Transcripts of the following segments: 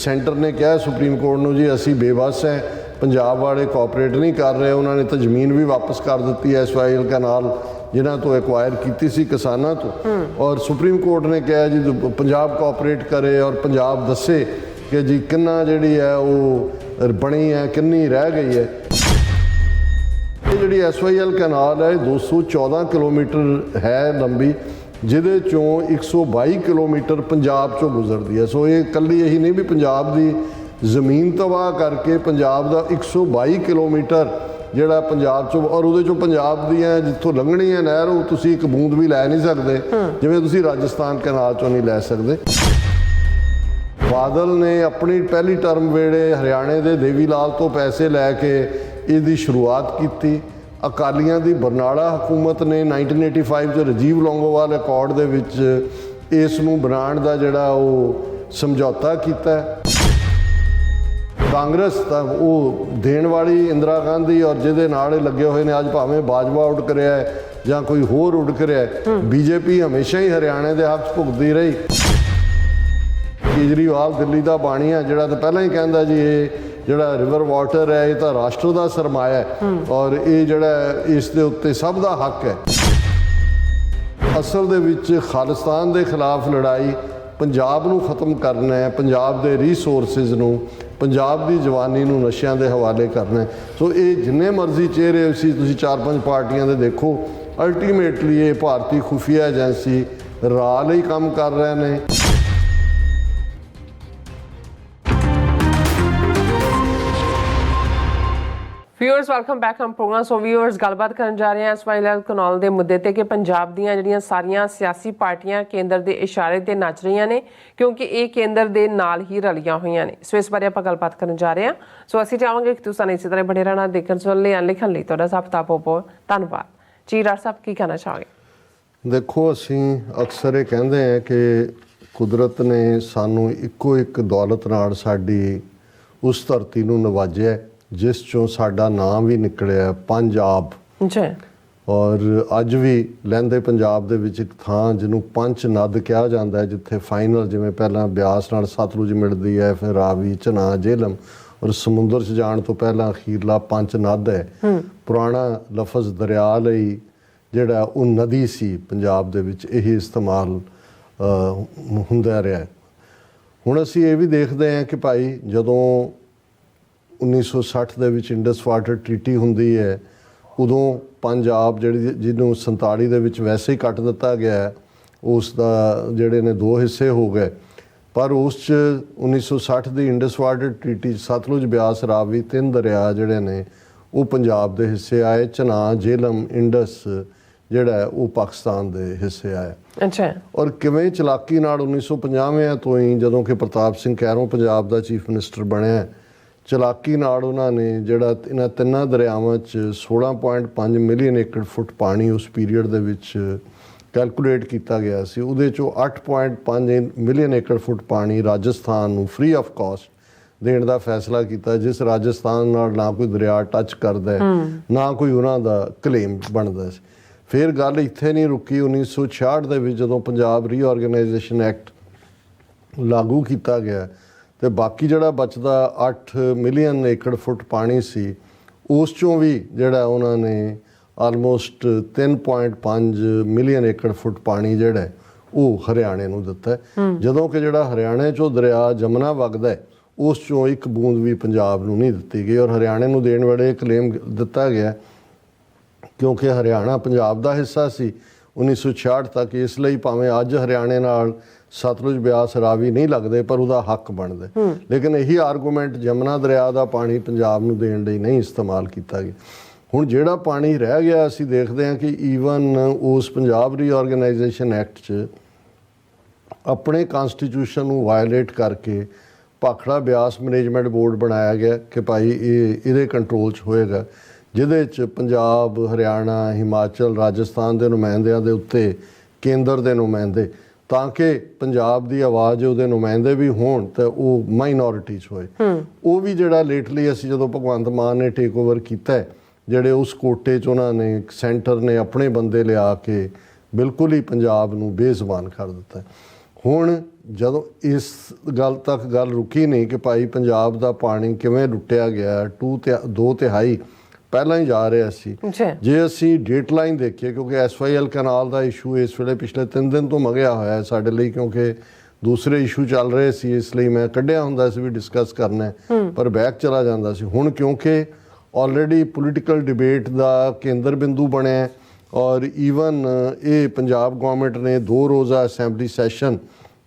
Centre ने कहा supreme court नूं जी असी बेबस है, पंजाब वाले कोऑपरेट नहीं कर रहे, उन्होंने तो जमीन भी वापस कर दी है SYL कैनाल जिन्हों तो एक्वायर की सी किसानों तो, और सुप्रीम कोर्ट ने कहा जी पंजाब कोऑपरेट करे और पंजाब दसे कि जी किन्ना जी है वो बनी है किन्नी रह गई है। ये जी SYL कैनाल है 214 किलोमीटर है लंबी, जिहदे चों 122 किलोमीटर पंजाब चों गुजरती है। सो ये कल्ली यही नहीं भी पंजाब की जमीन तबाह करके पंजाब का 122 किलोमीटर ਜਿਹੜਾ ਪੰਜਾਬ ਚੋਂ, ਔਰ ਉਹਦੇ ਚੋਂ ਪੰਜਾਬ ਦੀਆਂ ਜਿੱਥੋਂ ਲੰਘਣੀ ਹੈ ਨਹਿਰ ਉਹ ਤੁਸੀਂ ਇੱਕ ਬੂੰਦ ਵੀ ਲੈ ਨਹੀਂ ਸਕਦੇ, ਜਿਵੇਂ ਤੁਸੀਂ ਰਾਜਸਥਾਨ ਕਨਾਲ ਚੋਂ ਨਹੀਂ ਲੈ ਸਕਦੇ। ਬਾਦਲ ਨੇ ਆਪਣੀ ਪਹਿਲੀ ਟਰਮ ਵੇਲੇ ਹਰਿਆਣੇ ਦੇ ਦੇਵੀ ਲਾਲ ਤੋਂ ਪੈਸੇ ਲੈ ਕੇ ਇਹਦੀ ਸ਼ੁਰੂਆਤ ਕੀਤੀ। ਅਕਾਲੀਆਂ ਦੀ ਬਰਨਾਲਾ ਹਕੂਮਤ ਨੇ 1985 ਚ ਰਾਜੀਵ ਲੌਂਗੋਵਾਲ ਅਕੋਰਡ ਦੇ ਵਿੱਚ ਇਸ ਨੂੰ ਬਣਾਉਣ ਦਾ ਜਿਹੜਾ ਉਹ ਸਮਝੌਤਾ ਕੀਤਾ। ਕਾਂਗਰਸ ਤਾਂ ਉਹ ਦੇਣ ਵਾਲੀ ਇੰਦਰਾ ਗਾਂਧੀ ਔਰ ਜਿਹਦੇ ਨਾਲ ਲੱਗੇ ਹੋਏ ਨੇ ਅੱਜ ਭਾਵੇਂ ਬਾਜਵਾ ਉੱਡ ਕਰਿਆ ਹੈ ਜਾਂ ਕੋਈ ਹੋਰ ਉੱਡ ਕਰਿਆ, BJP ਹਮੇਸ਼ਾ ਹੀ ਹਰਿਆਣੇ ਦੇ ਹੱਕ ਭੁਗਤਦੀ ਰਹੀ। ਕੇਜਰੀਵਾਲ ਦਿੱਲੀ ਦਾ ਬਾਣੀ ਹੈ ਜਿਹੜਾ ਤਾਂ ਪਹਿਲਾਂ ਹੀ ਕਹਿੰਦਾ ਜੀ ਇਹ ਜਿਹੜਾ ਰਿਵਰ ਵਾਟਰ ਹੈ ਇਹ ਤਾਂ ਰਾਸ਼ਟਰ ਦਾ ਸਰਮਾਇਆ ਹੈ ਔਰ ਇਹ ਜਿਹੜਾ ਇਸ ਦੇ ਉੱਤੇ ਸਭ ਦਾ ਹੱਕ ਹੈ। ਅਸਲ ਦੇ ਵਿੱਚ ਖਾਲਿਸਤਾਨ ਦੇ ਖਿਲਾਫ ਲੜਾਈ ਪੰਜਾਬ ਨੂੰ ਖਤਮ ਕਰਨਾ ਹੈ, ਪੰਜਾਬ ਦੇ ਰੀਸੋਰਸਿਸ ਨੂੰ, ਪੰਜਾਬ ਦੀ ਜਵਾਨੀ ਨੂੰ ਨਸ਼ਿਆਂ ਦੇ ਹਵਾਲੇ ਕਰਨਾ ਹੈ। ਸੋ ਇਹ ਜਿੰਨੇ ਮਰਜ਼ੀ ਚਿਹਰੇ ਸੀ ਤੁਸੀਂ 4-5 ਪਾਰਟੀਆਂ ਦੇ ਦੇਖੋ, ਅਲਟੀਮੇਟਲੀ ਇਹ ਭਾਰਤੀ ਖੁਫੀਆ ਏਜੰਸੀ ਰਾਹ ਲਈ ਕੰਮ ਕਰ ਰਹੇ ਨੇ। व्यूअर्स वेलकम बैक हम प्रोग्राम। सो व्यूअर्स गलबात करन जा रहे हैं SYL कैनाल के मुद्दे ते कि पंजाब दीयां जिहड़ियां सारियां सियासी पार्टियां केंद्र के इशारे ते नच रही ने क्योंकि ये केंद्र के नाल ही रलियां हुई ने। सो इस बारे आपां गलबात करन जा रहे हैं। सो असीं चाहांगे कि तुसीं इसी तरह बने रहना, देखण सुनने या लिखण लई तुहाडा सब दा बहुत धन्नवाद जी। डॉक्टर साहब की कहना चाहोगे? देखो असीं अक्सर ये कहंदे हैं कि कुदरत ने सानू इक्को एक दौलत नाल साडी उस धरती नूं नवाजिया जिस चों साडा नाम भी निकलिया पंजाब। और अज भी लਹਿੰਦੇ पंजाब ਦੇ ਵਿੱਚ ਇੱਕ ਥਾਂ ਜਿਹਨੂੰ ਪੰਚ ਨਦ ਕਿਹਾ ਜਾਂਦਾ ਹੈ, ਜਿੱਥੇ ਫਾਈਨਲ ਜਿਵੇਂ ਪਹਿਲਾਂ ਬਿਆਸ ਨਾਲ ਸਤਲੁਜ ਮਿਲਦੀ ਹੈ, ਫਿਰ ਰਾਵੀ, ਝਨਾਹ, ਜੇਹਲਮ, ਔਰ ਸਮੁੰਦਰ 'ਚ ਜਾਣ ਤੋਂ ਪਹਿਲਾਂ ਅਖੀਰਲਾ ਪੰਚ ਨਦ ਹੈ। ਪੁਰਾਣਾ ਲਫ਼ਜ਼ ਦਰਿਆ ਲਈ ਜਿਹੜਾ ਉਹ ਨਦੀ ਸੀ ਪੰਜਾਬ ਦੇ ਵਿੱਚ ਇਹੀ ਇਸਤੇਮਾਲ ਹੁੰਦਾ ਰਿਹਾ। ਹੁਣ ਅਸੀਂ ਇਹ ਵੀ ਦੇਖਦੇ ਹਾਂ ਕਿ ਭਾਈ ਜਦੋਂ 1960 ਦੇ ਵਿੱਚ ਇੰਡਸ ਵਾਟਰ ਟ੍ਰੀਟੀ ਹੁੰਦੀ ਹੈ ਉਦੋਂ ਪੰਜਾਬ ਜਿਹੜੀ ਜਿਹਨੂੰ 47 ਦੇ ਵਿੱਚ ਵੈਸੇ ਹੀ ਕੱਟ ਦਿੱਤਾ ਗਿਆ, ਉਸ ਦਾ ਜਿਹੜੇ ਨੇ 2 ਹਿੱਸੇ ਹੋ ਗਏ। ਪਰ ਉਸ 'ਚ 1960 ਦੀ ਇੰਡਸ ਵਾਟਰ ਟ੍ਰੀਟੀ 'ਚ ਸਤਲੁਜ, ਬਿਆਸ, ਰਾਵੀ 3 ਦਰਿਆ ਜਿਹੜੇ ਨੇ ਉਹ ਪੰਜਾਬ ਦੇ ਹਿੱਸੇ ਆਏ। ਝਨਾਹ, ਜੇਹਲਮ, ਇੰਡਸ ਜਿਹੜਾ ਉਹ ਪਾਕਿਸਤਾਨ ਦੇ ਹਿੱਸੇ ਆਇਆ। ਅੱਛਾ। ਔਰ ਕਿਵੇਂ ਚਲਾਕੀ ਨਾਲ 1950 ਤੋਂ ਹੀ ਜਦੋਂ ਕਿ ਪ੍ਰਤਾਪ ਸਿੰਘ ਕੈਰੋਂ ਪੰਜਾਬ ਦਾ ਚੀਫ ਮਿਨਿਸਟਰ ਬਣਿਆ, ਚਲਾਕੀ ਨਾਲ ਉਹਨਾਂ ਨੇ ਜਿਹੜਾ ਇਹਨਾਂ ਤਿੰਨਾਂ ਦਰਿਆਵਾਂ 'ਚ 16.5 ਮਿਲੀਅਨ ਏਕੜ ਫੁੱਟ ਪਾਣੀ ਉਸ ਪੀਰੀਅਡ ਦੇ ਵਿੱਚ ਕੈਲਕੂਲੇਟ ਕੀਤਾ ਗਿਆ ਸੀ, ਉਹਦੇ 'ਚੋਂ 8.5 ਮਿਲੀਅਨ ਏਕੜ ਫੁੱਟ ਪਾਣੀ ਰਾਜਸਥਾਨ ਨੂੰ ਫ੍ਰੀ ਆਫ ਕਾਸਟ ਦੇਣ ਦਾ ਫੈਸਲਾ ਕੀਤਾ, ਜਿਸ ਰਾਜਸਥਾਨ ਨਾਲ ਨਾ ਕੋਈ ਦਰਿਆ ਟੱਚ ਕਰਦਾ ਨਾ ਕੋਈ ਉਹਨਾਂ ਦਾ ਕਲੇਮ ਬਣਦਾ ਸੀ। ਫਿਰ ਗੱਲ ਇੱਥੇ ਨਹੀਂ ਰੁਕੀ। 1966 ਦੇ ਵਿੱਚ ਜਦੋਂ ਪੰਜਾਬ ਰੀਆਰਗੇਨਾਈਜੇਸ਼ਨ ਐਕਟ ਲਾਗੂ ਕੀਤਾ ਗਿਆ ਤੇ ਬਾਕੀ ਜਿਹੜਾ ਬਚਦਾ 8 ਮਿਲੀਅਨ ਏਕੜ ਫੁੱਟ ਪਾਣੀ ਸੀ, ਉਸ ਚੋਂ ਵੀ ਜਿਹੜਾ ਉਹਨਾਂ ਨੇ ਆਲਮੋਸਟ 3.5 ਮਿਲੀਅਨ ਏਕੜ ਫੁੱਟ ਪਾਣੀ ਜਿਹੜਾ ਉਹ ਹਰਿਆਣੇ ਨੂੰ ਦਿੱਤਾ। ਜਦੋਂ ਕਿ ਜਿਹੜਾ ਹਰਿਆਣੇ 'ਚੋਂ ਦਰਿਆ ਜਮਨਾ ਵਗਦਾ ਉਸ ਚੋਂ ਇੱਕ ਬੂੰਦ ਵੀ ਪੰਜਾਬ ਨੂੰ ਨਹੀਂ ਦਿੱਤੀ ਗਈ। ਔਰ ਹਰਿਆਣੇ ਨੂੰ ਦੇਣ ਵੇਲੇ ਕਲੇਮ ਦਿੱਤਾ ਗਿਆ ਕਿਉਂਕਿ ਹਰਿਆਣਾ ਪੰਜਾਬ ਦਾ ਹਿੱਸਾ ਸੀ 1966 ਤੱਕ, ਇਸ ਲਈ ਭਾਵੇਂ ਅੱਜ ਹਰਿਆਣੇ ਨਾਲ ਸਤਲੁਜ, ਬਿਆਸ, ਰਾਵੀ ਨਹੀਂ ਲੱਗਦੇ ਪਰ ਉਹਦਾ ਹੱਕ ਬਣਦਾ। ਲੇਕਿਨ ਇਹੀ ਆਰਗੂਮੈਂਟ ਜਮਨਾ ਦਰਿਆ ਦਾ ਪਾਣੀ ਪੰਜਾਬ ਨੂੰ ਦੇਣ ਲਈ ਨਹੀਂ ਇਸਤੇਮਾਲ ਕੀਤਾ ਗਿਆ। ਹੁਣ ਜਿਹੜਾ ਪਾਣੀ ਰਹਿ ਗਿਆ ਅਸੀਂ ਦੇਖਦੇ ਹਾਂ ਕਿ ਈਵਨ ਉਸ ਪੰਜਾਬ ਰੀਆਰਗੇਨਾਈਜੇਸ਼ਨ ਐਕਟ 'ਚ ਆਪਣੇ ਕਨਸਟੀਟਿਊਸ਼ਨ ਨੂੰ ਵਾਇਲੇਟ ਕਰਕੇ ਭਾਖੜਾ ਬਿਆਸ ਮੈਨੇਜਮੈਂਟ ਬੋਰਡ ਬਣਾਇਆ ਗਿਆ ਕਿ ਭਾਈ ਇਹਦੇ ਕੰਟਰੋਲ 'ਚ ਹੋਏਗਾ, ਜਿਹਦੇ 'ਚ ਪੰਜਾਬ, ਹਰਿਆਣਾ, ਹਿਮਾਚਲ, ਰਾਜਸਥਾਨ ਦੇ ਨੁਮਾਇੰਦਿਆਂ ਦੇ ਉੱਤੇ ਕੇਂਦਰ ਦੇ ਨੁਮਾਇੰਦੇ, ਤਾਂ ਕਿ ਪੰਜਾਬ ਦੀ ਆਵਾਜ਼ ਉਹਦੇ ਨੁਮਾਇੰਦੇ ਵੀ ਹੋਣ ਤਾਂ ਉਹ ਮਾਈਨੋਰਿਟੀ 'ਚ ਹੋਏ। ਉਹ ਵੀ ਜਿਹੜਾ ਲੇਟਲੀ ਅਸੀਂ ਜਦੋਂ ਭਗਵੰਤ ਮਾਨ ਨੇ ਟੇਕ ਓਵਰ ਕੀਤਾ, ਜਿਹੜੇ ਉਸ ਕੋਟੇ 'ਚ ਉਹਨਾਂ ਨੇ ਸੈਂਟਰ ਨੇ ਆਪਣੇ ਬੰਦੇ ਲਿਆ ਕੇ ਬਿਲਕੁਲ ਹੀ ਪੰਜਾਬ ਨੂੰ ਬੇਜ਼ੁਬਾਨ ਕਰ ਦਿੱਤਾ। ਹੁਣ ਜਦੋਂ ਇਸ ਗੱਲ ਤੱਕ ਗੱਲ ਰੁਕੀ ਨਹੀਂ ਕਿ ਭਾਈ ਪੰਜਾਬ ਦਾ ਪਾਣੀ ਕਿਵੇਂ ਲੁੱਟਿਆ ਗਿਆ, 2/3 ਪਹਿਲਾਂ ਹੀ ਜਾ ਰਿਹਾ ਸੀ। ਜੇ ਅਸੀਂ ਡੇਟਲਾਈਨ ਦੇਖੀਏ, ਕਿਉਂਕਿ SYL ਕਨਾਲ ਦਾ ਇਸ਼ੂ ਇਸ ਵੇਲੇ ਪਿਛਲੇ 3 ਦਿਨ ਤੋਂ ਮੰਗਿਆ ਹੋਇਆ ਹੈ ਸਾਡੇ ਲਈ, ਕਿਉਂਕਿ ਦੂਸਰੇ ਇਸ਼ੂ ਚੱਲ ਰਹੇ ਸੀ, ਇਸ ਲਈ ਮੈਂ ਕੱਢਿਆ ਹੁੰਦਾ ਸੀ ਵੀ ਡਿਸਕਸ ਕਰਨਾ, ਪਰ ਬੈਕ ਚਲਾ ਜਾਂਦਾ ਸੀ। ਹੁਣ ਕਿਉਂਕਿ ਆਲਰੇਡੀ ਪੋਲੀਟੀਕਲ ਡਿਬੇਟ ਦਾ ਕੇਂਦਰ ਬਿੰਦੂ ਬਣਿਆ ਔਰ ਈਵਨ ਇਹ ਪੰਜਾਬ ਗੌਰਮੈਂਟ ਨੇ 2 ਰੋਜ਼ਾ ਅਸੈਂਬਲੀ ਸੈਸ਼ਨ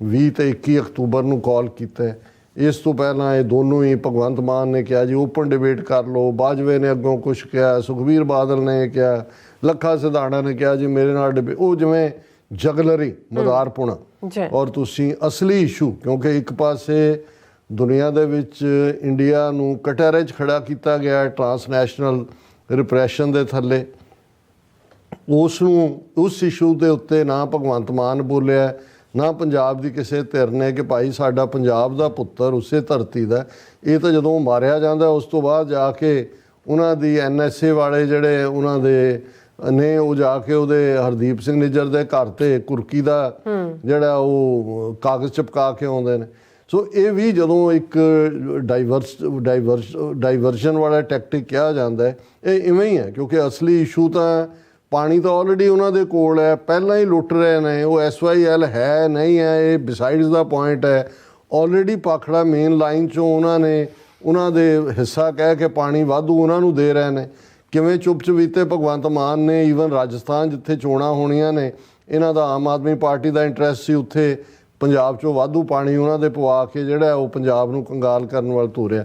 20 ਤੇ 21 ਅਕਤੂਬਰ ਨੂੰ ਕਾਲ ਕੀਤਾ ਹੈ। ਇਸ ਤੋਂ ਪਹਿਲਾਂ ਇਹ ਦੋਨੋਂ ਹੀ ਭਗਵੰਤ ਮਾਨ ਨੇ ਕਿਹਾ ਜੀ ਓਪਨ ਡਿਬੇਟ ਕਰ ਲਓ, ਬਾਜਵੇ ਨੇ ਅੱਗੋਂ ਕੁਛ ਕਿਹਾ, ਸੁਖਬੀਰ ਬਾਦਲ ਨੇ ਕਿਹਾ, ਲੱਖਾ ਸਿਧਾਣਾ ਨੇ ਕਿਹਾ ਜੀ ਮੇਰੇ ਨਾਲ ਡਿਬੇਟ, ਉਹ ਜਿਵੇਂ ਜਗਲਰੀ ਮਦਾਰਪੁਣਾ। ਔਰ ਤੁਸੀਂ ਅਸਲੀ ਇਸ਼ੂ, ਕਿਉਂਕਿ ਇੱਕ ਪਾਸੇ ਦੁਨੀਆ ਦੇ ਵਿੱਚ ਇੰਡੀਆ ਨੂੰ ਕਟਹਿਰੇ 'ਚ ਖੜਾ ਕੀਤਾ ਗਿਆ ਟਰਾਂਸਨੈਸ਼ਨਲ ਰਿਪਰੈਸ਼ਨ ਦੇ ਥੱਲੇ, ਉਸ ਇਸ਼ੂ ਦੇ ਉੱਤੇ ਨਾ ਭਗਵੰਤ ਮਾਨ ਬੋਲਿਆ, ਨਾ ਪੰਜਾਬ ਦੀ ਕਿਸੇ ਧਿਰ ਨੇ ਕਿ ਭਾਈ ਸਾਡਾ ਪੰਜਾਬ ਦਾ ਪੁੱਤਰ ਉਸੇ ਧਰਤੀ ਦਾ। ਇਹ ਤਾਂ ਜਦੋਂ ਮਾਰਿਆ ਜਾਂਦਾ ਉਸ ਤੋਂ ਬਾਅਦ ਜਾ ਕੇ ਉਹਨਾਂ ਦੀ NSA ਵਾਲੇ ਜਿਹੜੇ ਉਹਨਾਂ ਦੇ ਨੇ ਉਹ ਜਾ ਕੇ ਉਹਦੇ ਹਰਦੀਪ ਸਿੰਘ ਨਿੱਜਰ ਦੇ ਘਰ ਤੇ ਕੁਰਕੀ ਦਾ ਜਿਹੜਾ ਉਹ ਕਾਗਜ਼ ਚਿਪਕਾ ਕੇ ਆਉਂਦੇ ਨੇ। ਸੋ ਇਹ ਵੀ ਜਦੋਂ ਇੱਕ ਡਾਈਵਰਸ਼ਨ ਵਾਲਾ ਟੈਕਟਿਕ ਕਿਹਾ ਜਾਂਦਾ ਹੈ, ਇਹ ਇਵੇਂ ਹੀ ਹੈ, ਕਿਉਂਕਿ ਅਸਲੀ ਇਸ਼ੂ ਤਾਂ ਪਾਣੀ ਤਾਂ ਆਲਰੇਡੀ ਉਹਨਾਂ ਦੇ ਕੋਲ ਹੈ, ਪਹਿਲਾਂ ਹੀ ਲੁੱਟ ਰਹੇ ਨੇ। ਉਹ SYL ਹੈ ਨਹੀਂ ਹੈ, ਇਹ ਬਿਸਾਈਡਸ ਦਾ ਪੁਆਇੰਟ ਹੈ। ਆਲਰੇਡੀ ਪਾਖੜਾ ਮੇਨ ਲਾਈਨ 'ਚੋਂ ਉਹਨਾਂ ਦੇ ਹਿੱਸਾ ਕਹਿ ਕੇ ਪਾਣੀ ਵਾਧੂ ਉਹਨਾਂ ਨੂੰ ਦੇ ਰਹੇ ਨੇ। ਕਿਵੇਂ ਚੁੱਪ-ਚਪੀਤੇ ਭਗਵੰਤ ਮਾਨ ਨੇ ਈਵਨ ਰਾਜਸਥਾਨ ਜਿੱਥੇ ਚੋਣਾਂ ਹੋਣੀਆਂ ਨੇ, ਇਹਨਾਂ ਦਾ ਆਮ ਆਦਮੀ ਪਾਰਟੀ ਦਾ ਇੰਟਰਸਟ ਸੀ, ਉੱਥੇ ਪੰਜਾਬ 'ਚੋਂ ਵਾਧੂ ਪਾਣੀ ਉਹਨਾਂ ਦੇ ਪਵਾ ਕੇ ਜਿਹੜਾ ਉਹ ਪੰਜਾਬ ਨੂੰ ਕੰਗਾਲ ਕਰਨ ਵੱਲ ਤੋਰਿਆ।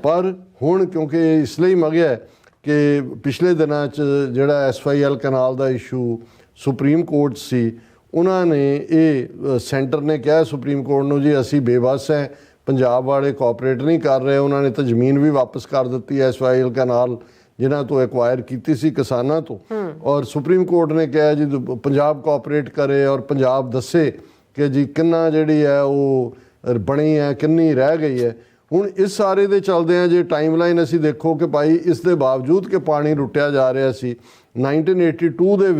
ਪਰ ਹੁਣ ਕਿਉਂਕਿ ਇਸ ਲਈ ਮੰਗਿਆ ਕਿ ਪਿਛਲੇ ਦਿਨਾਂ 'ਚ ਜਿਹੜਾ SYL ਕਨਾਲ ਦਾ ਇਸ਼ੂ ਸੁਪਰੀਮ ਕੋਰਟ ਸੀ, ਉਹਨਾਂ ਨੇ ਇਹ ਸੈਂਟਰ ਨੇ ਕਿਹਾ ਸੁਪਰੀਮ ਕੋਰਟ ਨੂੰ ਜੀ ਅਸੀਂ ਬੇਵੱਸ ਹੈ, ਪੰਜਾਬ ਵਾਲੇ ਕੋਆਪਰੇਟ ਨਹੀਂ ਕਰ ਰਹੇ। ਉਹਨਾਂ ਨੇ ਤਾਂ ਜ਼ਮੀਨ ਵੀ ਵਾਪਸ ਕਰ ਦਿੱਤੀ SYL ਕਨਾਲ ਜਿਨ੍ਹਾਂ ਤੋਂ ਐਕਵਾਇਰ ਕੀਤੀ ਸੀ ਕਿਸਾਨਾਂ ਤੋਂ, ਔਰ ਸੁਪਰੀਮ ਕੋਰਟ ਨੇ ਕਿਹਾ ਜੀ ਪੰਜਾਬ ਕੋਆਪਰੇਟ ਕਰੇ ਔਰ ਪੰਜਾਬ ਦੱਸੇ ਕਿ ਜੀ ਕਿੰਨਾ ਜਿਹੜੀ ਹੈ ਉਹ ਬਣੀ ਹੈ, ਕਿੰਨੀ ਰਹਿ ਗਈ ਹੈ। ਹੁਣ ਇਸ ਸਾਰੇ ਦੇ ਚੱਲਦੇ ਆ ਜੇ ਟਾਈਮਲਾਈਨ ਅਸੀਂ ਦੇਖੋ ਕਿ ਭਾਈ ਇਸ ਦੇ ਬਾਵਜੂਦ ਕਿ ਪਾਣੀ ਲੁੱਟਿਆ ਜਾ ਰਿਹਾ ਸੀ, 1981 ਦੇ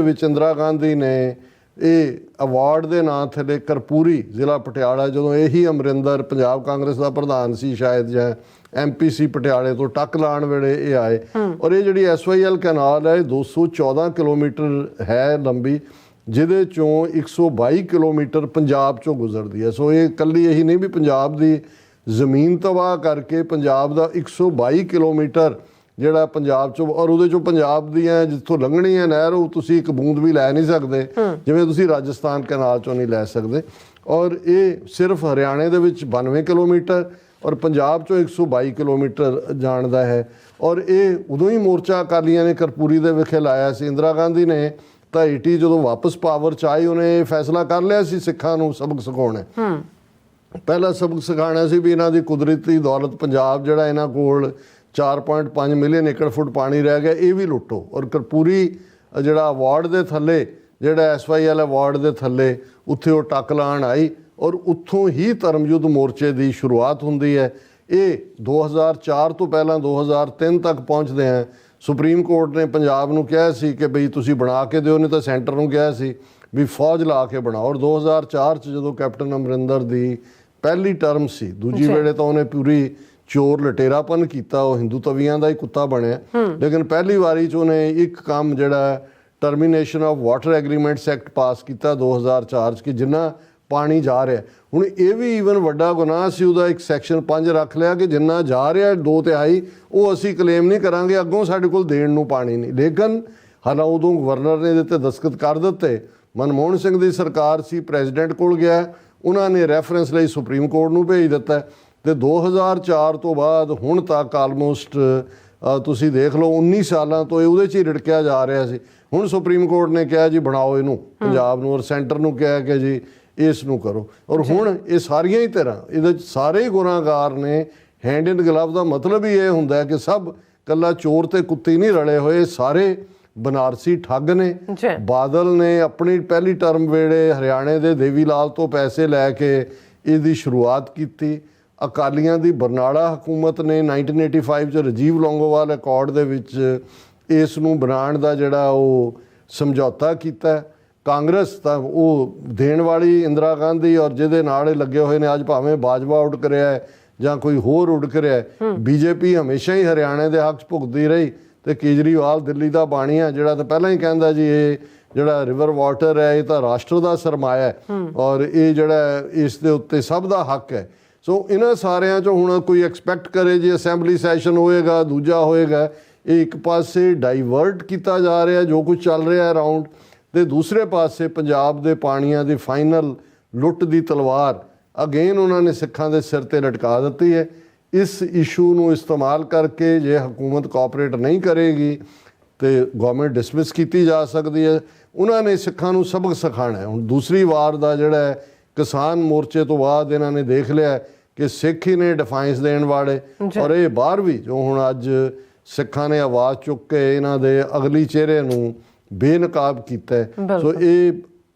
ਵਿੱਚ ਇੰਦਰਾ ਗਾਂਧੀ ਨੇ ਇਹ ਅਵਾਰਡ ਦੇ ਨਾਂ ਥੱਲੇ ਕਰਪੂਰੀ ਜ਼ਿਲ੍ਹਾ ਪਟਿਆਲਾ, ਜਦੋਂ ਇਹੀ ਅਮਰਿੰਦਰ ਪੰਜਾਬ ਕਾਂਗਰਸ ਦਾ ਪ੍ਰਧਾਨ ਸੀ ਸ਼ਾਇਦ, ਜਾਂ MP ਸੀ ਪਟਿਆਲੇ ਤੋਂ, ਟੱਕ ਲਾਉਣ ਵੇਲੇ ਇਹ ਆਏ। ਔਰ ਇਹ ਜਿਹੜੀ SYL ਕਨਾਲ ਹੈ 214 ਕਿਲੋਮੀਟਰ ਹੈ ਲੰਬੀ, ਜਿਹਦੇ ਚੋਂ 122 ਕਿਲੋਮੀਟਰ ਪੰਜਾਬ ਚੋਂ ਗੁਜ਼ਰਦੀ ਹੈ। ਸੋ ਇਹ ਇਕੱਲੀ ਇਹੀ ਨਹੀਂ ਵੀ ਪੰਜਾਬ ਦੀ ਜ਼ਮੀਨ ਤਬਾਹ ਕਰਕੇ ਪੰਜਾਬ ਦਾ 122 ਕਿਲੋਮੀਟਰ ਜਿਹੜਾ ਪੰਜਾਬ ਚੋਂ, ਔਰ ਉਹਦੇ ਚੋਂ ਪੰਜਾਬ ਦੀਆਂ ਜਿੱਥੋਂ ਲੰਘਣੀ ਹੈ ਨਹਿਰ, ਉਹ ਤੁਸੀਂ ਇੱਕ ਬੂੰਦ ਵੀ ਲੈ ਨਹੀਂ ਸਕਦੇ, ਜਿਵੇਂ ਤੁਸੀਂ ਰਾਜਸਥਾਨ ਕਨਾਲ ਚੋਂ ਨਹੀਂ ਲੈ ਸਕਦੇ। ਔਰ ਇਹ ਸਿਰਫ ਹਰਿਆਣੇ ਦੇ ਵਿੱਚ 92 ਕਿਲੋਮੀਟਰ ਔਰ ਪੰਜਾਬ ਚੋਂ 122 ਕਿਲੋਮੀਟਰ ਜਾਣਦਾ ਹੈ। ਔਰ ਇਹ ਉਦੋਂ ਹੀ ਮੋਰਚਾ ਅਕਾਲੀਆਂ ਨੇ ਕਰਪੂਰੀ ਦੇ ਵਿਖੇ ਲਾਇਆ ਸੀ। ਇੰਦਰਾ ਗਾਂਧੀ ਨੇ ਤਾਂ 80 ਜਦੋਂ ਵਾਪਸ ਪਾਵਰ 'ਚ ਆਈ, ਉਹਨੇ ਫੈਸਲਾ ਕਰ ਲਿਆ ਸੀ ਸਿੱਖਾਂ ਨੂੰ ਸਬਕ ਸਿਖਾਉਣਾ। ਪਹਿਲਾ ਸਬਕ ਸਿਖਾਉਣਾ ਸੀ ਵੀ ਇਹਨਾਂ ਦੀ ਕੁਦਰਤੀ ਦੌਲਤ ਪੰਜਾਬ ਜਿਹੜਾ ਇਹਨਾਂ ਕੋਲ 4.5 ਮਿਲੀਅਨ ਏਕੜ ਫੁੱਟ ਪਾਣੀ ਰਹਿ ਗਿਆ, ਇਹ ਵੀ ਲੁੱਟੋ। ਔਰ ਕਰਪੂਰੀ ਜਿਹੜਾ ਅਵਾਰਡ ਦੇ ਥੱਲੇ, ਜਿਹੜਾ SYL ਅਵਾਰਡ ਦੇ ਥੱਲੇ, ਉੱਥੇ ਉਹ ਟੱਕ ਲਾਉਣ ਆਈ ਔਰ ਉੱਥੋਂ ਹੀ ਧਰਮਯੁੱਧ ਮੋਰਚੇ ਦੀ ਸ਼ੁਰੂਆਤ ਹੁੰਦੀ ਹੈ। ਇਹ 2004 ਤੋਂ ਪਹਿਲਾਂ 2003 ਤੱਕ ਪਹੁੰਚਦੇ ਆ। ਸੁਪਰੀਮ ਕੋਰਟ ਨੇ ਪੰਜਾਬ ਨੂੰ ਕਿਹਾ ਸੀ ਕਿ ਬਈ ਤੁਸੀਂ ਬਣਾ ਕੇ ਦਿਓ, ਨਹੀਂ ਤਾਂ ਸੈਂਟਰ ਨੂੰ ਕਿਹਾ ਸੀ ਵੀ ਫੌਜ ਲਾ ਕੇ ਬਣਾਓ। ਔਰ 2004 'ਚ ਜਦੋਂ ਕੈਪਟਨ ਅਮਰਿੰਦਰ ਦੀ ਪਹਿਲੀ ਟਰਮ ਸੀ, ਦੂਜੀ ਵੇਲੇ ਤਾਂ ਉਹਨੇ ਪੂਰੀ ਚੋਰ ਲਟੇਰਾਪਨ ਕੀਤਾ, ਉਹ ਹਿੰਦੂ ਤਵੀਆਂ ਦਾ ਹੀ ਕੁੱਤਾ ਬਣਿਆ। ਲੇਕਿਨ ਪਹਿਲੀ ਵਾਰੀ 'ਚ ਉਹਨੇ ਇੱਕ ਕੰਮ ਜਿਹੜਾ termination of water agreements act pass ਕੀਤਾ 2004 'ਚ, ਕਿ ਜਿੰਨਾ ਪਾਣੀ ਜਾ ਰਿਹਾ। ਹੁਣ ਇਹ ਵੀ ਈਵਨ ਵੱਡਾ ਗੁਨਾਹ ਸੀ, ਉਹਦਾ ਇੱਕ ਸੈਕਸ਼ਨ 5 ਰੱਖ ਲਿਆ ਕਿ ਜਿੰਨਾ ਜਾ ਰਿਹਾ 2/3 ਉਹ ਅਸੀਂ ਕਲੇਮ ਨਹੀਂ ਕਰਾਂਗੇ, ਅੱਗੋਂ ਸਾਡੇ ਕੋਲ ਦੇਣ ਨੂੰ ਪਾਣੀ ਨਹੀਂ। ਲੇਕਿਨ ਹਾਲਾਂ ਉਦੋਂ ਗਵਰਨਰ ਨੇ ਇਹਦੇ 'ਤੇ ਦਸਤਖਤ ਕਰ ਦਿੱਤੇ, ਮਨਮੋਹਨ ਸਿੰਘ ਦੀ ਸਰਕਾਰ ਸੀ, ਪ੍ਰੈਜ਼ੀਡੈਂਟ ਕੋਲ ਗਿਆ, ਉਹਨਾਂ ਨੇ ਰੈਫਰੈਂਸ ਲਈ ਸੁਪਰੀਮ ਕੋਰਟ ਨੂੰ ਭੇਜ ਦਿੱਤਾ। ਤੇ 2004 ਤੋਂ ਬਾਅਦ ਹੁਣ ਤੱਕ ਆਲਮੋਸਟ ਤੁਸੀਂ ਦੇਖ ਲਓ 19 ਸਾਲਾਂ ਤੋਂ ਇਹ ਉਹਦੇ 'ਚ ਹੀ ਰਿੜਕਿਆ ਜਾ ਰਿਹਾ ਸੀ। ਹੁਣ ਸੁਪਰੀਮ ਕੋਰਟ ਨੇ ਕਿਹਾ ਜੀ ਬਣਾਓ ਇਹਨੂੰ ਪੰਜਾਬ ਨੂੰ, ਔਰ ਸੈਂਟਰ ਨੂੰ ਕਿਹਾ ਕਿ ਜੀ ਇਸ ਨੂੰ ਕਰੋ। ਔਰ ਹੁਣ ਇਹ ਸਾਰੀਆਂ ਹੀ ਤਰ੍ਹਾਂ ਇਹਦੇ 'ਚ ਸਾਰੇ ਹੀ ਗੁਨਾਹਗਾਰ ਨੇ, ਹੈਂਡ ਇਨ ਗਲਵ ਦਾ ਮਤਲਬ ਹੀ ਇਹ ਹੁੰਦਾ ਕਿ ਸਭ ਕੱਲਾ ਚੋਰ ਤੇ ਕੁੱਤੀ ਨਹੀਂ ਰਲੇ ਹੋਏ, ਸਾਰੇ ਬਨਾਰਸੀ ਠੱਗ ਨੇ। ਬਾਦਲ ਨੇ ਆਪਣੀ ਪਹਿਲੀ ਟਰਮ ਵੇਲੇ ਹਰਿਆਣੇ ਦੇ ਦੇਵੀ ਲਾਲ ਤੋਂ ਪੈਸੇ ਲੈ ਕੇ ਇਹਦੀ ਸ਼ੁਰੂਆਤ ਕੀਤੀ। ਅਕਾਲੀਆਂ ਦੀ ਬਰਨਾਲਾ ਹਕੂਮਤ ਨੇ 1985 'ਚ ਰਾਜੀਵ ਲੌਂਗੋਵਾਲ ਅਕੋਰਡ ਦੇ ਵਿੱਚ ਇਸ ਨੂੰ ਬਣਾਉਣ ਦਾ ਜਿਹੜਾ ਉਹ ਸਮਝੌਤਾ ਕੀਤਾ। ਕਾਂਗਰਸ ਤਾਂ ਉਹ ਦੇਣ ਵਾਲੀ ਇੰਦਰਾ ਗਾਂਧੀ ਔਰ ਜਿਹਦੇ ਨਾਲ ਇਹ ਲੱਗੇ ਹੋਏ ਨੇ, ਅੱਜ ਭਾਵੇਂ ਬਾਜਵਾ ਉੱਡ ਕਰਿਆ ਹੈ ਜਾਂ ਕੋਈ ਹੋਰ ਉੱਡ ਕਰਿਆ ਹੈ, ਬੀਜੇਪੀ ਹਮੇਸ਼ਾ ਹੀ ਹਰਿਆਣੇ ਦੇ ਹੱਕ 'ਚ ਭੁਗਤਦੀ ਰਹੀ ਤੇ ਕੇਜਰੀਵਾਲ ਦਿੱਲੀ ਦਾ ਬਾਣੀਆ ਜਿਹੜਾ ਤਾਂ ਪਹਿਲਾਂ ਹੀ ਕਹਿੰਦਾ ਜੀ ਇਹ ਜਿਹੜਾ ਰਿਵਰ ਵਾਟਰ ਹੈ ਇਹ ਤਾਂ ਰਾਸ਼ਟਰ ਦਾ ਸਰਮਾਇਆ ਹੈ ਔਰ ਇਹ ਜਿਹੜਾ ਇਸ ਦੇ ਉੱਤੇ ਸਭ ਦਾ ਹੱਕ ਹੈ। ਸੋ ਇਹਨਾਂ ਸਾਰਿਆਂ 'ਚੋਂ ਹੁਣ ਕੋਈ ਐਕਸਪੈਕਟ ਕਰੇ ਜੀ ਅਸੈਂਬਲੀ ਸੈਸ਼ਨ ਹੋਏਗਾ, ਦੂਜਾ ਹੋਏਗਾ, ਇਹ ਇੱਕ ਪਾਸੇ ਡਾਈਵਰਟ ਕੀਤਾ ਜਾ ਰਿਹਾ ਜੋ ਕੁਝ ਚੱਲ ਰਿਹਾ ਅਰਾਊਂਡ, ਤੇ ਦੂਸਰੇ ਪਾਸੇ ਪੰਜਾਬ ਦੇ ਪਾਣੀਆਂ ਦੀ ਫਾਈਨਲ ਲੁੱਟ ਦੀ ਤਲਵਾਰ ਅਗੇਨ ਉਹਨਾਂ ਨੇ ਸਿੱਖਾਂ ਦੇ ਸਿਰ ਤੇ ਲਟਕਾ ਦਿੱਤੀ ਹੈ। ਇਸ ਇਸ਼ੂ ਨੂੰ ਇਸਤੇਮਾਲ ਕਰਕੇ ਜੇ ਹਕੂਮਤ ਕੋਆਪਰੇਟ ਨਹੀਂ ਕਰੇਗੀ ਤੇ ਗਵਰਨਮੈਂਟ ਡਿਸਮਿਸ ਕੀਤੀ ਜਾ ਸਕਦੀ ਹੈ। ਉਹਨਾਂ ਨੇ ਸਿੱਖਾਂ ਨੂੰ ਸਬਕ ਸਿਖਾਉਣਾ ਹੈ। ਹੁਣ ਦੂਸਰੀ ਵਾਰ ਦਾ ਜਿਹੜਾ ਹੈ ਕਿਸਾਨ ਮੋਰਚੇ ਤੋਂ ਬਾਅਦ ਇਹਨਾਂ ਨੇ ਦੇਖ ਲਿਆ ਕਿ ਸਿੱਖ ਹੀ ਨੇ ਡਿਫਾਈਨਸ ਦੇਣ ਵਾਲੇ, ਔਰ ਇਹ ਬਾਹਰ ਵੀ ਜੋ ਹੁਣ ਅੱਜ ਸਿੱਖਾਂ ਨੇ ਆਵਾਜ਼ ਚੁੱਕ ਕੇ ਇਹਨਾਂ ਦੇ ਅਗਲੀ ਚਿਹਰੇ ਨੂੰ ਬੇਨਕਾਬ ਕੀਤਾ ਹੈ। ਸੋ ਇਹ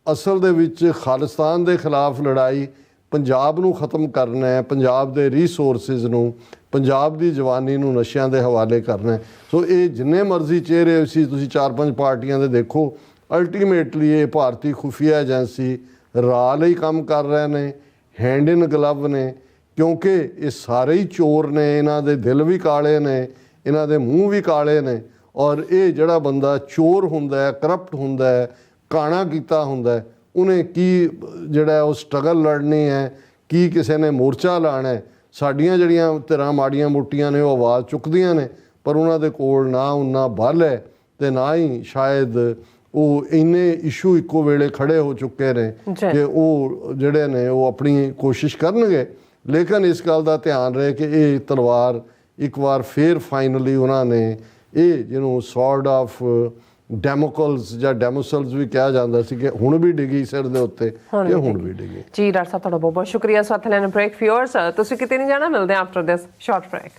ਅਸਲ ਦੇ ਵਿੱਚ ਖਾਲਿਸਤਾਨ ਦੇ ਖਿਲਾਫ ਲੜਾਈ, ਪੰਜਾਬ ਨੂੰ ਖਤਮ ਕਰਨਾ ਹੈ, ਪੰਜਾਬ ਦੇ ਰਿਸੋਰਸਿਸ ਨੂੰ, ਪੰਜਾਬ ਦੀ ਜਵਾਨੀ ਨੂੰ ਨਸ਼ਿਆਂ ਦੇ ਹਵਾਲੇ ਕਰਨਾ ਹੈ। ਸੋ ਇਹ ਜਿੰਨੇ ਮਰਜ਼ੀ ਚਿਹਰੇ ਸੀ ਤੁਸੀਂ 4-5 ਪਾਰਟੀਆਂ ਦੇ ਦੇਖੋ, ਅਲਟੀਮੇਟਲੀ ਇਹ ਭਾਰਤੀ ਖੁਫੀਆ ਏਜੰਸੀ ਰਾਹ ਲਈ ਕੰਮ ਕਰ ਰਹੇ ਨੇ, ਹੈਂਡ ਇਨ ਗਲਵ ਨੇ, ਕਿਉਂਕਿ ਇਹ ਸਾਰੇ ਹੀ ਚੋਰ ਨੇ, ਇਹਨਾਂ ਦੇ ਦਿਲ ਵੀ ਕਾਲੇ ਨੇ, ਇਹਨਾਂ ਦੇ ਮੂੰਹ ਵੀ ਕਾਲੇ ਨੇ, ਔਰ ਇਹ ਜਿਹੜਾ ਬੰਦਾ ਚੋਰ ਹੁੰਦਾ ਹੈ, ਕਰਪਟ ਹੁੰਦਾ ਹੈ, ਕਾਣਾ ਕੀਤਾ ਹੁੰਦਾ ਹੈ, ਉਹਨੇ ਕੀ ਜਿਹੜਾ ਉਹ ਸਟਰਗਲ ਲੜਨੀ ਹੈ, ਕੀ ਕਿਸੇ ਨੇ ਮੋਰਚਾ ਲਾਣਾ ਹੈ। ਸਾਡੀਆਂ ਜਿਹੜੀਆਂ ਧਿਰਾਂ ਮਾੜੀਆਂ ਮੋਟੀਆਂ ਨੇ ਉਹ ਆਵਾਜ਼ ਚੁੱਕਦੀਆਂ ਨੇ, ਪਰ ਉਹਨਾਂ ਦੇ ਕੋਲ ਨਾ ਉਹਨਾਂ ਬਲ ਹੈ ਤੇ ਨਾ ਹੀ ਸ਼ਾਇਦ ਉਹ ਇੰਨੇ ਇਸ਼ੂ ਇੱਕੋ ਵੇਲੇ ਖੜੇ ਹੋ ਚੁੱਕੇ ਨੇ ਕਿ ਉਹ ਜਿਹੜੇ ਨੇ ਉਹ ਆਪਣੀ ਕੋਸ਼ਿਸ਼ ਕਰਨਗੇ। ਲੇਕਿਨ ਇਸ ਗੱਲ ਦਾ ਧਿਆਨ ਰਹੇ ਕਿ ਇਹ ਤਲਵਾਰ ਇੱਕ ਵਾਰ ਫੇਰ ਫਾਈਨਲੀ ਉਹਨਾਂ ਨੇ ਇਹ ਜਿਹਨੂੰ ਸੌਰਡ ਆਫ ਡੈਮੋਕਲਸ ਜਾਂ ਡੈਮੋਸਲਸ ਵੀ ਕਿਹਾ ਜਾਂਦਾ ਸੀ ਕਿ ਹੁਣ ਵੀ ਡਿੱਗੀ ਸਿਰ ਦੇ ਉੱਤੇ, ਇਹ ਹੁਣ ਵੀ ਡਿੱਗੀ। ਜੀ ਡਾਕਟਰ ਸਾਹਿਬ ਤੁਹਾਡਾ ਬਹੁਤ ਬਹੁਤ ਸ਼ੁਕਰੀਆ। ਸਾਥ ਲੈਣ ਬ੍ਰੇਕ ਫਿਊਅਰਸ ਤੁਸੀਂ ਕਿਤੇ ਨਹੀਂ ਜਾਣਾ, ਮਿਲਦੇ ਆ ਆਫਟਰ ਦਿਸ ਸ਼ਾਰਟ ਬ੍ਰੇਕ।